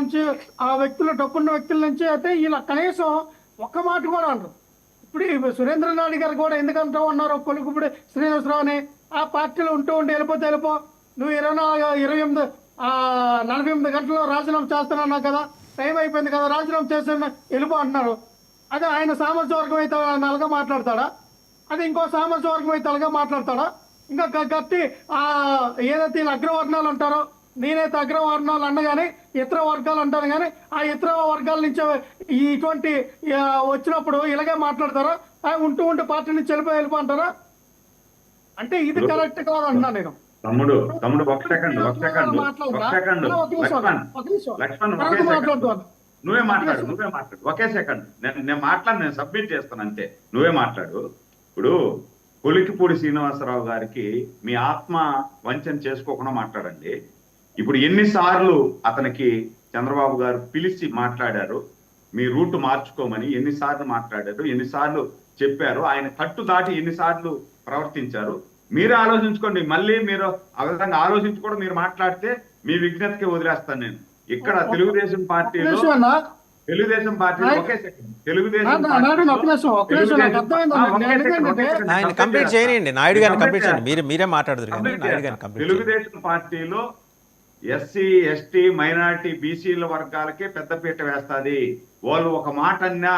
నుంచి ఆ వ్యక్తులు డబ్బున్న వ్యక్తుల నుంచి అయితే ఇలా కనీసం ఒక్క మాట కూడా అనరు. ఇప్పుడు ఈ సురేంద్రనాథ్ గారు కూడా ఎందుకంటూ ఉన్నారు కొలుకుపూడి శ్రీనివాసరావు అని, ఆ పార్టీలో ఉంటూ ఉండి వెళ్ళిపోతే వెళ్ళిపో, నువ్వు 28 48 గంటల్లో రాజీనామా చేస్తున్నావు కదా, టైం అయిపోయింది కదా, రాజీనామా చేసి వెళ్ళిపో అంటున్నారు. అదే ఆయన సామర్థ్య వర్గం అయితే ఆయన అలాగా మాట్లాడతాడా? అది ఇంకో సామర్థ్య వర్గం అయితే అలాగా మాట్లాడతాడా? ఇంకా గట్టి ఏదైతే వీళ్ళు అగ్రవర్ణాలు అంటారో, నేనైతే అగ్రవర్ణాలు అన్నగానే ఇతర వర్గాలు అంటాను కానీ ఆ ఇతర వర్గాల నుంచి ఇటువంటి వచ్చినప్పుడు ఇలాగే మాట్లాడతారా? ఉంటూ ఉంటూ పార్టీ నుంచి వెళ్ళిపో అంటారా? అంటే ఇది కరెక్ట్ కాదు అంటున్నా నేను. తమ్ముడు ఒక సెకండ్ నువ్వే మాట్లాడు ఒకే సెకండ్. నేను మాట్లాడు, నేను సబ్మిట్ చేస్తాను అంతే, నువ్వే మాట్లాడు. ఇప్పుడు కొలికిపూడి శ్రీనివాసరావు గారికి మీ ఆత్మ వంచన చేసుకోకుండా మాట్లాడండి. ఇప్పుడు ఎన్నిసార్లు అతనికి చంద్రబాబు గారు పిలిచి మాట్లాడారు, మీ రూట్ మార్చుకోమని ఎన్నిసార్లు మాట్లాడారు, ఎన్నిసార్లు చెప్పారు, ఆయన కట్టు దాటి ఎన్నిసార్లు ప్రవర్తించారు, మీరే ఆలోచించుకోండి. మళ్ళీ మీరు ఆ విధంగా ఆలోచించుకోవడం మీరు మాట్లాడితే మీ విజ్ఞతకి వదిలేస్తాను నేను. ఇక్కడ తెలుగుదేశం పార్టీలో ఒకే సెకండ్ తెలుగుదేశం పార్టీలో ఎస్సీ ఎస్టీ మైనారిటీ బీసీల వర్గాలకే పెద్దపీట వేస్తుంది. వాళ్ళు ఒక మాట అన్నా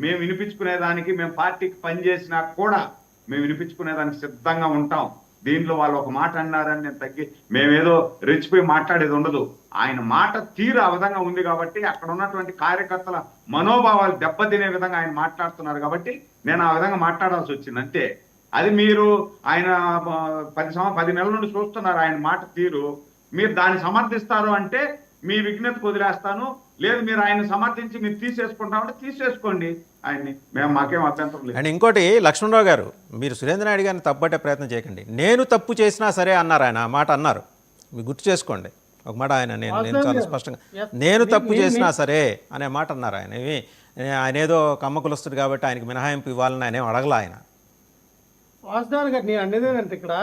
మేము వినిపించుకునేదానికి, మేము పార్టీకి పనిచేసినా కూడా మేము వినిపించుకునేదానికి సిద్ధంగా ఉంటాం. దీంట్లో వాళ్ళు ఒక మాట అన్నారని నేను మేమేదో రెచ్చిపోయి మాట్లాడేది ఉండదు. ఆయన మాట తీరు ఆ విధంగా ఉంది కాబట్టి అక్కడ ఉన్నటువంటి కార్యకర్తల మనోభావాలు దెబ్బతినే విధంగా ఆయన మాట్లాడుతున్నారు కాబట్టి నేను ఆ విధంగా మాట్లాడాల్సి వచ్చింది అంతే. అది మీరు ఆయన 10 నెలల నుండి చూస్తున్నారు ఆయన మాట తీరు. మీరు దాన్ని సమర్థిస్తారు అంటే మీ విజ్ఞతకు వదిలేస్తాను. లేదు మీరు ఆయన సమర్థించి మీరు తీసేసుకుంటామంటే తీసేసుకోండి ఆయన్ని, మాకేం అభ్యంతరం లేదు. అండ్ ఇంకోటి లక్ష్మణరావు గారు, మీరు సురేంద్ర నాయుడు గారిని తప్పట్టే ప్రయత్నం చేయకండి. నేను తప్పు చేసినా సరే అన్నారు ఆయన, ఆ మాట అన్నారు, మీరు గుర్తు చేసుకోండి ఒక మాట. నేను చాలా స్పష్టంగా నేను తప్పు చేసినా సరే అనే మాట అన్నారు ఆయన. ఆయన ఏదో కమ్మకులొస్తుంది కాబట్టి ఆయనకి మినహాయింపు ఇవ్వాలని ఆయన ఏం అడగల. ఆయన వాసుదేవన్ గారు, నేను అనేది ఏంటంటే ఇక్కడ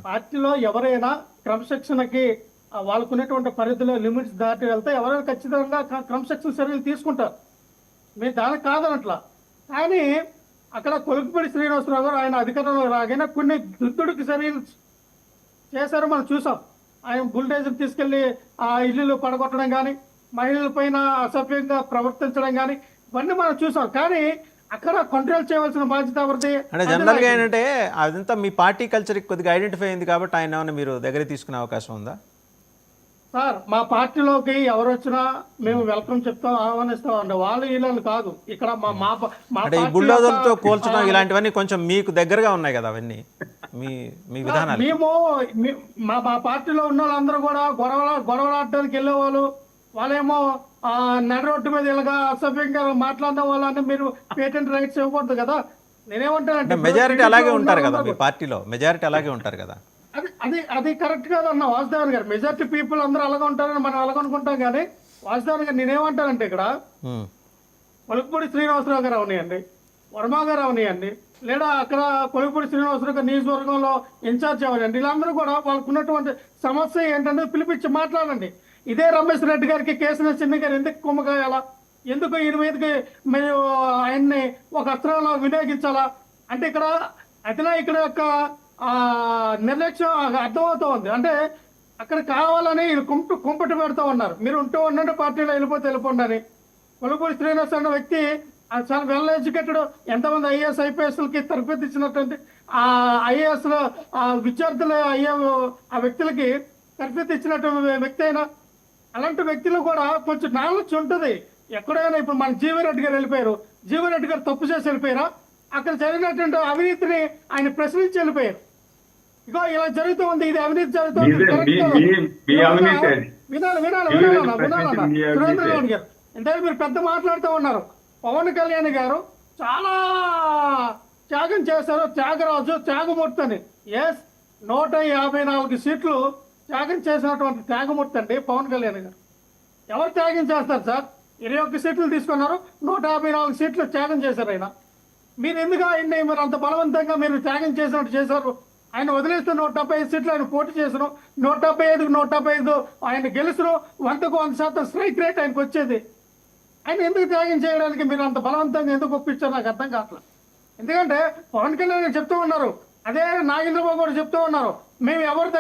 పార్టీలో ఎవరైనా క్రమశిక్షణకి వాళ్ళకున్నటువంటి పరిధిలో లిమిట్స్ దాటి వెళ్తే ఎవరైనా ఖచ్చితంగా క్రమశిక్షణ చర్యలు తీసుకుంటారు, మీరు దానికి కాదనట్లా. కానీ అక్కడ కొలుకుపూడి శ్రీనివాసరావు గారు ఆయన అధికారంలో రాగానే కొన్ని దుద్దుడికి చర్యలు చేశారు, మనం చూసాం. ఆయన బుల్డేజర్ తీసుకెళ్లి ఆ ఇల్లులు పడగొట్టడం కానీ, మహిళల పైన అసభ్యంగా ప్రవర్తించడం కానీ ఇవన్నీ మనం చూసాం. కానీ అక్కడ కంట్రోల్ చేయవలసిన బాధ్యత ఎవరిది అంటే జనరల్గా ఏంటంటే అదంతా మీ పార్టీ కల్చర్కి కొద్దిగా ఐడెంటిఫై అయింది కాబట్టి ఆయన ఏమైనా మీరు దగ్గర తీసుకునే అవకాశం ఉందా? సార్, మా పార్టీలోకి ఎవరు వచ్చినా మేము వెల్కమ్ చెప్తాం, ఆహ్వానిస్తాం అండి. వాళ్ళు వీళ్ళు కాదు. ఇక్కడ అంటే ఈ బుల్డోజర్తో కోల్చడం ఇలాంటివన్నీ కొంచెం మీకు దగ్గరగా ఉన్నాయి కదా అవన్నీ మీ విధానాలు. మేము మా పార్టీలో ఉన్న వాళ్ళందరూ కూడా గొడవలాడడానికి వెళ్ళేవాళ్ళు. వాళ్ళేమో నడి రోడ్డు మీద ఇలాగా అసభ్యంగా మాట్లాడిన వాళ్ళని మీరు పేటెంట్ రైట్స్ ఇవ్వకూడదు కదా. నేనేమంటానంటే మెజారిటీ అలాగే ఉంటారు కదా, మీ పార్టీలో మెజారిటీ అలాగే ఉంటారు కదా. అది కరెక్ట్ కాదన్న వాసుదేవన్ గారు. మెజారిటీ పీపుల్ అందరూ అలాగ ఉంటారని మనం అలాగ అనుకుంటాం. కానీ వాసుదేవన్ గారు, నేనేమంటానంటే ఇక్కడ కొలుకుపూడి శ్రీనివాసరావు గారు అవనియండి, వర్మ గారు అవనియండి, లేదా అక్కడ కొలుకుపూడి శ్రీనివాసరావు గారు నియోజకవర్గంలో ఇన్ఛార్జ్ అవ్వండి, వీళ్ళందరూ కూడా వాళ్ళకు ఉన్నటువంటి సమస్య ఏంటంటే పిలిపించి మాట్లాడండి. ఇదే రమేష్ రెడ్డి గారికి కేసీఆర్ చిన్ని గారు ఎందుకు కుమ్మకాయాలా, ఎందుకు ఈయన మీదకి మీరు ఆయన్ని ఒక అస్త్రంలో వినియోగించాలా అంటే ఇక్కడ అధినాయకుడి యొక్క నిర్లక్ష్యం అర్థమవుతూ ఉంది. అంటే అక్కడ కావాలని కుంపటి పెడుతూ ఉన్నారు. మీరు ఉండండి పార్టీలో వెళ్ళిపోండి అని. కొలుకుపూడి శ్రీనివాస్ అన్న వ్యక్తి చాలా వెల్ ఎడ్యుకేటెడ్. ఎంతమంది ఐఏఎస్ ఐపీఎస్లకి తరబేతి ఇచ్చినటువంటి ఆ ఐఏఎస్ విద్యార్థులు అయ్యే ఆ వ్యక్తులకి తరబేతి ఇచ్చినటువంటి వ్యక్తి అయినా, అలాంటి వ్యక్తులు కూడా కొంచెం నాలెడ్జ్ ఉంటుంది. ఎక్కడైనా ఇప్పుడు మన జీవరెడ్డి గారు వెళ్ళిపోయారు, జీవరెడ్డి గారు తప్పు చేసి వెళ్ళిపోయారా? అక్కడ జరిగినటువంటి అవినీతిని ఆయన ప్రశ్నించి వెళ్ళిపోయారు. ఇగో ఇలా జరుగుతూ ఉంది, ఇది అవినీతి జరుగుతుంది. సురేంద్రనాథ్ గారు అంటే మీరు పెద్ద మాట్లాడుతూ ఉన్నారు. పవన్ కళ్యాణ్ గారు చాలా త్యాగం చేశారు, త్యాగరాజు, త్యాగమూర్తి అని. 154 సీట్లు త్యాగం చేసినటువంటి త్యాగమూర్తి అండి పవన్ కళ్యాణ్ గారు. ఎవరు త్యాగం చేస్తారు సార్? 21 సీట్లు తీసుకున్నారు, 154 సీట్లు త్యాగం చేశారు ఆయన. మీరు ఎందుకు ఆయన్ని మీరు అంత బలవంతంగా మీరు త్యాగం చేసినట్టు చేశారు? ఆయన వదిలేస్తే 175 సీట్లు ఆయన పోటీ చేసిన 175కు 175 ఆయన గెలుచును 100కు 100% స్ట్రైక్ రేట్ ఆయనకు వచ్చేది. ఆయన ఎందుకు త్యాగం చేయడానికి మీరు అంత బలవంతంగా ఎందుకు ఒప్పించారు నాకు అర్థం కావట్లేదు. ఎందుకంటే పవన్ కళ్యాణ్ చెప్తూ ఉన్నారు, అదే నాగేంద్రబాబు కూడా చెప్తూ ఉన్నారు, మేము ఎవరి